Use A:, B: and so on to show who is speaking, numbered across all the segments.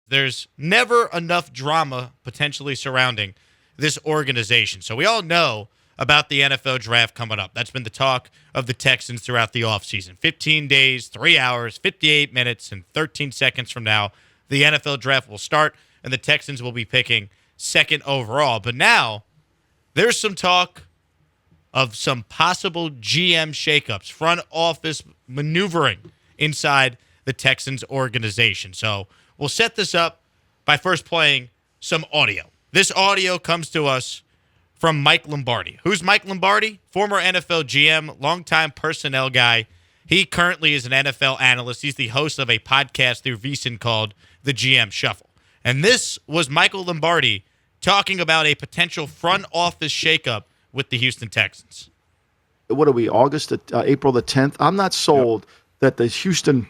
A: there's never enough drama potentially surrounding this organization. So we all know about the NFL draft coming up. That's been the talk of the Texans throughout the offseason. 15 days, 3 hours, 58 minutes, and 13 seconds from now, the NFL draft will start, and the Texans will be picking second overall. But now there's some talk of some possible GM shakeups, front office maneuvering inside the Texans organization. So we'll set this up by first playing some audio. This audio comes to us from Mike Lombardi. Who's Mike Lombardi? Former NFL GM, longtime personnel guy. He currently is an NFL analyst. He's the host of a podcast through VSiN called The GM Shuffle. And this was Michael Lombardi talking about a potential front office shakeup with the Houston Texans.
B: What are we, April the 10th? I'm not sold that the Houston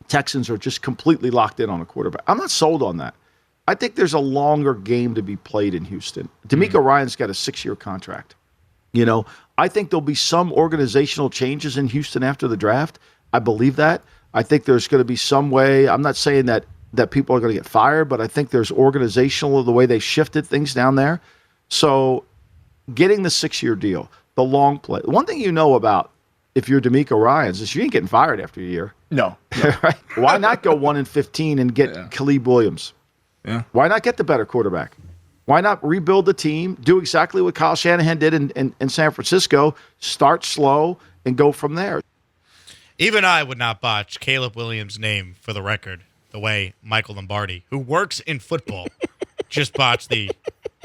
B: Texans are just completely locked in on a quarterback. I'm not sold on that. I think there's a longer game to be played in Houston. Demeco Ryan's got a 6-year contract. You know, I think there'll be some organizational changes in Houston after the draft. I believe that. I think there's going to be some way. I'm not saying that people are going to get fired, but I think there's organizational the way they shifted things down there. So getting the 6-year deal, the long play. One thing you know about if you're Demeco Ryans is you ain't getting fired after a year.
C: No.
B: Right? Why not go 1-15 and get Caleb Williams?
C: Yeah.
B: Why not get the better quarterback? Why not rebuild the team, do exactly what Kyle Shanahan did in San Francisco, start slow and go from there?
A: Even I would not botch Caleb Williams' name for the record the way Michael Lombardi, who works in football, just botched the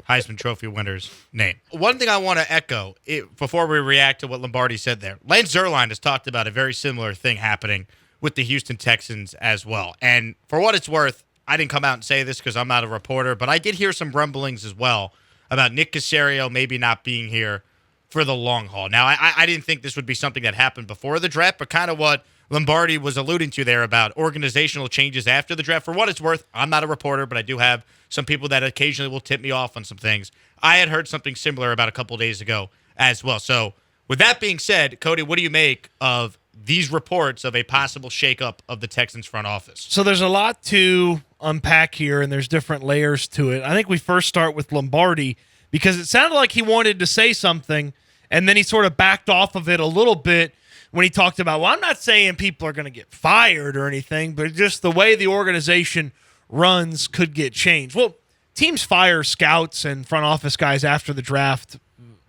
A: Heisman Trophy winner's name. One thing I want to echo before we react to what Lombardi said there, Lance Zierlein has talked about a very similar thing happening with the Houston Texans as well. And for what it's worth, I didn't come out and say this because I'm not a reporter, but I did hear some rumblings as well about Nick Caserio maybe not being here for the long haul. Now, I didn't think this would be something that happened before the draft, but kind of what Lombardi was alluding to there about organizational changes after the draft. For what it's worth, I'm not a reporter, but I do have some people that occasionally will tip me off on some things. I had heard something similar about a couple of days ago as well. So with that being said, Cody, what do you make of these reports of a possible shakeup of the Texans front office?
D: So there's a lot to unpack here, and there's different layers to it. I think we first start with Lombardi because it sounded like he wanted to say something, and then he sort of backed off of it a little bit when he talked about, well, I'm not saying people are going to get fired or anything, but just the way the organization runs could get changed. Well, teams fire scouts and front office guys after the draft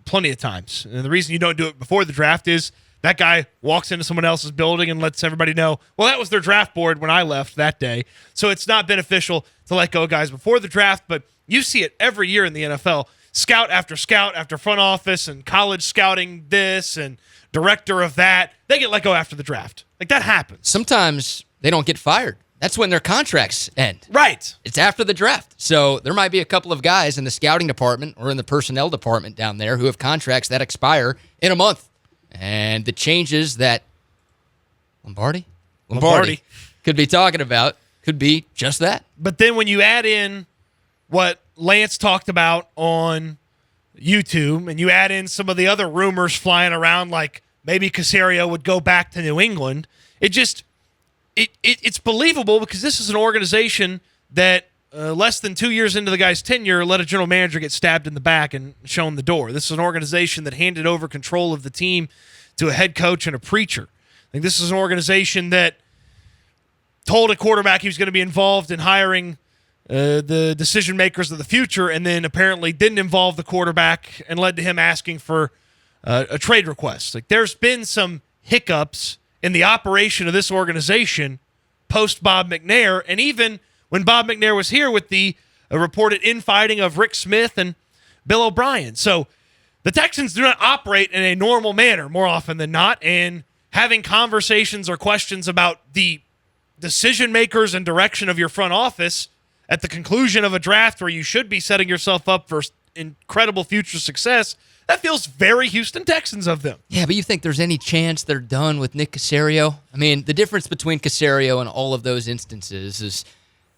D: plenty of times. And the reason you don't do it before the draft is that guy walks into someone else's building and lets everybody know, well, that was their draft board when I left that day. So it's not beneficial to let go of guys before the draft, but you see it every year in the NFL. Scout after front office and college scouting this and director of that, they get let go after the draft. Like, that happens.
E: Sometimes they don't get fired. That's when their contracts end.
D: Right.
E: It's after the draft. So there might be a couple of guys in the scouting department or in the personnel department down there who have contracts that expire in a month. And the changes that Lombardi could be talking about could be just that.
D: But then when you add in what Lance talked about on YouTube and you add in some of the other rumors flying around, like maybe Caserio would go back to New England, it's believable because this is an organization that less than 2 years into the guy's tenure let a general manager get stabbed in the back and shown the door. This is an organization that handed over control of the team to a head coach and a preacher. I think this is an organization that told a quarterback he was going to be involved in hiring the decision makers of the future, and then apparently didn't involve the quarterback and led to him asking for a trade request. Like, there's been some hiccups in the operation of this organization post Bob McNair, and even when Bob McNair was here with the reported infighting of Rick Smith and Bill O'Brien. So the Texans do not operate in a normal manner more often than not, and having conversations or questions about the decision makers and direction of your front office at the conclusion of a draft where you should be setting yourself up for incredible future success, that feels very Houston Texans of them.
E: Yeah, but you think there's any chance they're done with Nick Caserio? I mean, the difference between Caserio and all of those instances is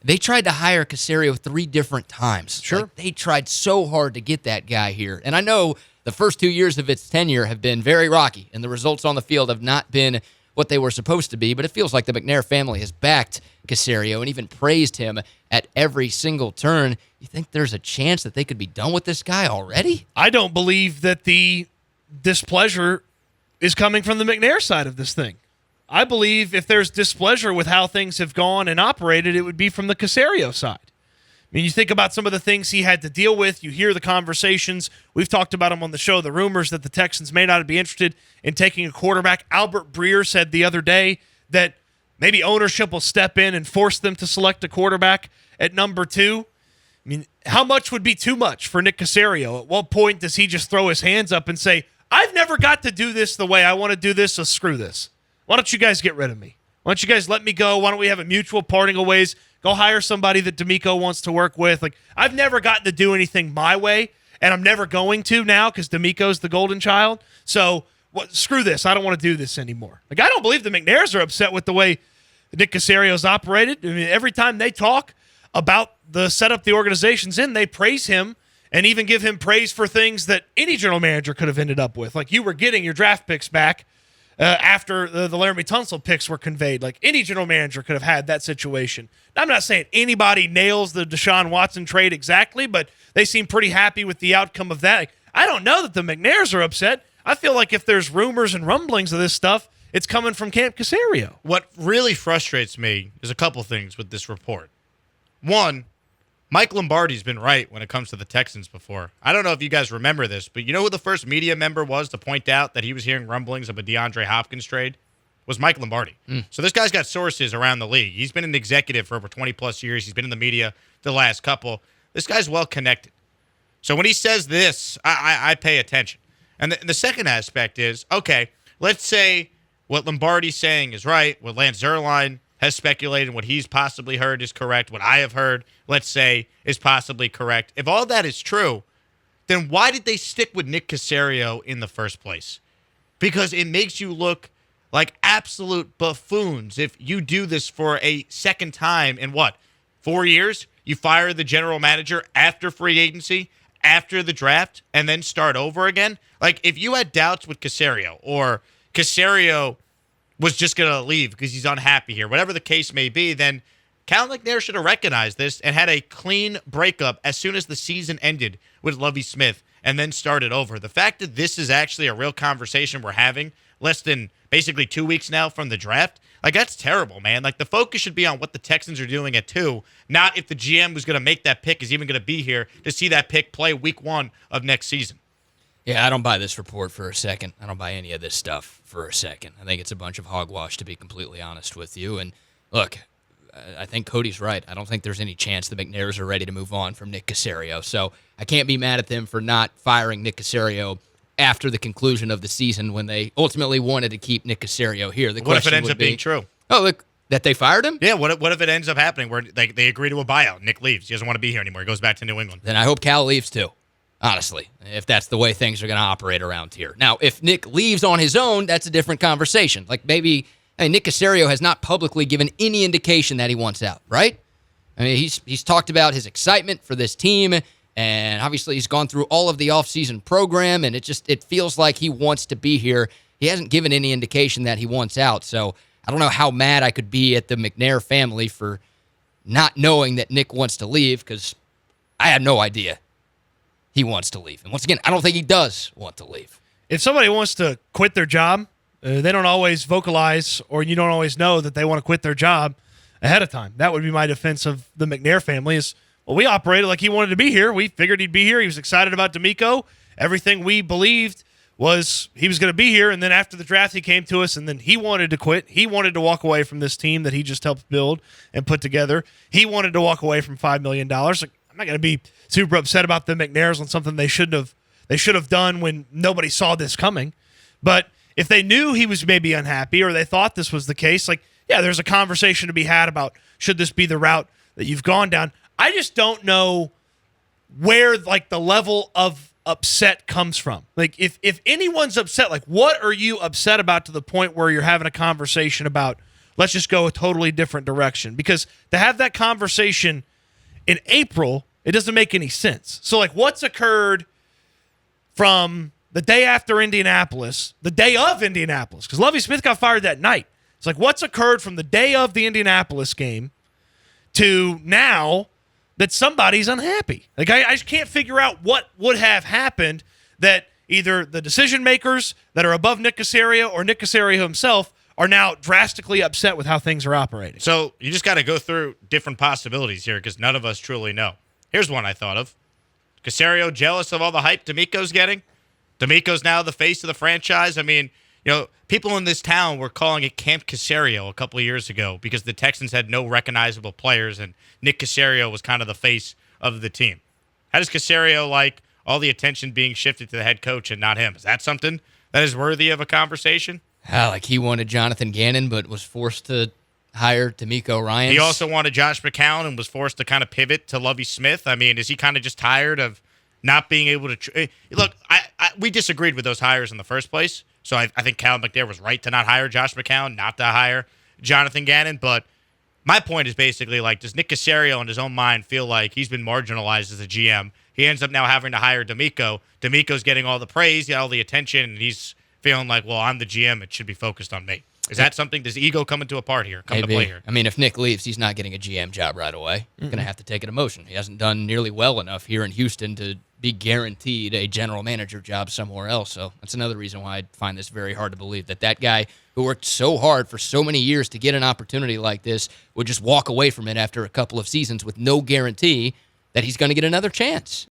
E: they tried to hire Caserio 3 different times.
D: Sure.
E: Like, they tried so hard to get that guy here. And I know the first 2 years of its tenure have been very rocky, and the results on the field have not been what they were supposed to be, but it feels like the McNair family has backed Caserio and even praised him at every single turn. You think there's a chance that they could be done with this guy already?
D: I don't believe that the displeasure is coming from the McNair side of this thing. I believe if there's displeasure with how things have gone and operated, it would be from the Caserio side. I mean, you think about some of the things he had to deal with. You hear the conversations. We've talked about them on the show, the rumors that the Texans may not be interested in taking a quarterback. Albert Breer said the other day that maybe ownership will step in and force them to select a quarterback at number 2. I mean, how much would be too much for Nick Caserio? At what point does he just throw his hands up and say, I've never got to do this the way I want to do this, so screw this. Why don't you guys get rid of me? Why don't you guys let me go? Why don't we have a mutual parting of ways? Go hire somebody that Demeco wants to work with. Like, I've never gotten to do anything my way, and I'm never going to now because Demeco's the golden child. So screw this. I don't want to do this anymore. Like, I don't believe the McNairs are upset with the way Nick Caserio's operated. I mean, every time they talk about the setup the organization's in, they praise him and even give him praise for things that any general manager could have ended up with. Like, you were getting your draft picks back after the Laramie Tunsil picks were conveyed. Like, any general manager could have had that situation. Now, I'm not saying anybody nails the Deshaun Watson trade exactly, but they seem pretty happy with the outcome of that. Like, I don't know that the McNairs are upset. I feel like if there's rumors and rumblings of this stuff, it's coming from Camp Caserio.
A: What really frustrates me is a couple things with this report. One, Mike Lombardi's been right when it comes to the Texans before. I don't know if you guys remember this, but you know who the first media member was to point out that he was hearing rumblings of a DeAndre Hopkins trade? Was Mike Lombardi. So this guy's got sources around the league. He's been an executive for over 20-plus years. He's been in the media the last couple. This guy's well-connected. So when he says this, I pay attention. And the second aspect is, okay, let's say what Lombardi's saying is right, what Lance Zierlein has speculated, what he's possibly heard is correct, what I have heard, let's say, is possibly correct. If all that is true, then why did they stick with Nick Caserio in the first place? Because it makes you look like absolute buffoons if you do this for a second time in 4 years? You fire the general manager after free agency, after the draft, and then start over again? Like, if you had doubts with Caserio, or Caserio was just going to leave because he's unhappy here, whatever the case may be, then Cal McNair should have recognized this and had a clean breakup as soon as the season ended with Lovie Smith and then started over. The fact that this is actually a real conversation we're having less than basically 2 weeks now from the draft, like, that's terrible, man. Like, the focus should be on what the Texans are doing at 2, not if the GM who's going to make that pick is even going to be here to see that pick play week 1 of next season.
E: Yeah, I don't buy this report for a second. I don't buy any of this stuff for a second. I think it's a bunch of hogwash, to be completely honest with you. And look, I think Cody's right. I don't think there's any chance the McNairs are ready to move on from Nick Caserio. So I can't be mad at them for not firing Nick Caserio after the conclusion of the season when they ultimately wanted to keep Nick Caserio here.
A: What if it ends up being true?
E: Oh, look, that they fired him?
A: Yeah, what if it ends up happening where they agree to a buyout? Nick leaves. He doesn't want to be here anymore. He goes back to New England.
E: Then I hope Cal leaves too. Honestly, if that's the way things are going to operate around here. Now, if Nick leaves on his own, that's a different conversation. Like, maybe Nick Caserio has not publicly given any indication that he wants out, right? I mean, he's talked about his excitement for this team, and obviously he's gone through all of the offseason program, and it feels like he wants to be here. He hasn't given any indication that he wants out, so I don't know how mad I could be at the McNair family for not knowing that Nick wants to leave, because I had no idea he wants to leave. And once again, I don't think he does want to leave.
D: If somebody wants to quit their job, they don't always vocalize, or you don't always know that they want to quit their job ahead of time. That would be my defense of the McNair family is, well, we operated like he wanted to be here. We figured he'd be here. He was excited about Demeco. Everything we believed was he was going to be here, and then after the draft, he came to us, and then he wanted to quit. He wanted to walk away from this team that he just helped build and put together. He wanted to walk away from $5 million. Like, I'm not going to be super upset about the McNairs on something they should have done when nobody saw this coming. But if they knew he was maybe unhappy or they thought this was the case, like, yeah, there's a conversation to be had about should this be the route that you've gone down. I just don't know where, like, the level of upset comes from. Like, if anyone's upset, like, what are you upset about to the point where you're having a conversation about, let's just go a totally different direction? Because to have that conversation in April, it doesn't make any sense. So, like, what's occurred from the day after Indianapolis, the day of Indianapolis, because Lovie Smith got fired that night. It's like, what's occurred from the day of the Indianapolis game to now that somebody's unhappy? Like, I just can't figure out what would have happened that either the decision makers that are above Nick Caserio or Nick Caserio himself are now drastically upset with how things are operating.
A: So you just got to go through different possibilities here because none of us truly know. Here's one I thought of. Caserio jealous of all the hype Demeco's getting? Demeco's now the face of the franchise. I mean, people in this town were calling it Camp Caserio a couple of years ago because the Texans had no recognizable players, and Nick Caserio was kind of the face of the team. How does Caserio like all the attention being shifted to the head coach and not him? Is that something that is worthy of a conversation?
E: Like he wanted Jonathan Gannon, but was forced to hire Demeco Ryans.
A: He also wanted Josh McCown and was forced to kind of pivot to Lovie Smith. I mean, is he kind of just tired of not being able to look? We disagreed with those hires in the first place, so I think Cal McNair was right to not hire Josh McCown, not to hire Jonathan Gannon. But my point is basically like, does Nick Caserio in his own mind feel like he's been marginalized as a GM? He ends up now having to hire Demeco. Demeco's getting all the praise, all the attention, and he's feeling like, well, I'm the GM. It should be focused on me. Is that something? Does ego come into a part here? Come to play here?
E: I mean, if Nick leaves, he's not getting a GM job right away. He's going to have to take a demotion. He hasn't done nearly well enough here in Houston to be guaranteed a general manager job somewhere else. So that's another reason why I find this very hard to believe that guy who worked so hard for so many years to get an opportunity like this would just walk away from it after a couple of seasons with no guarantee that he's going to get another chance.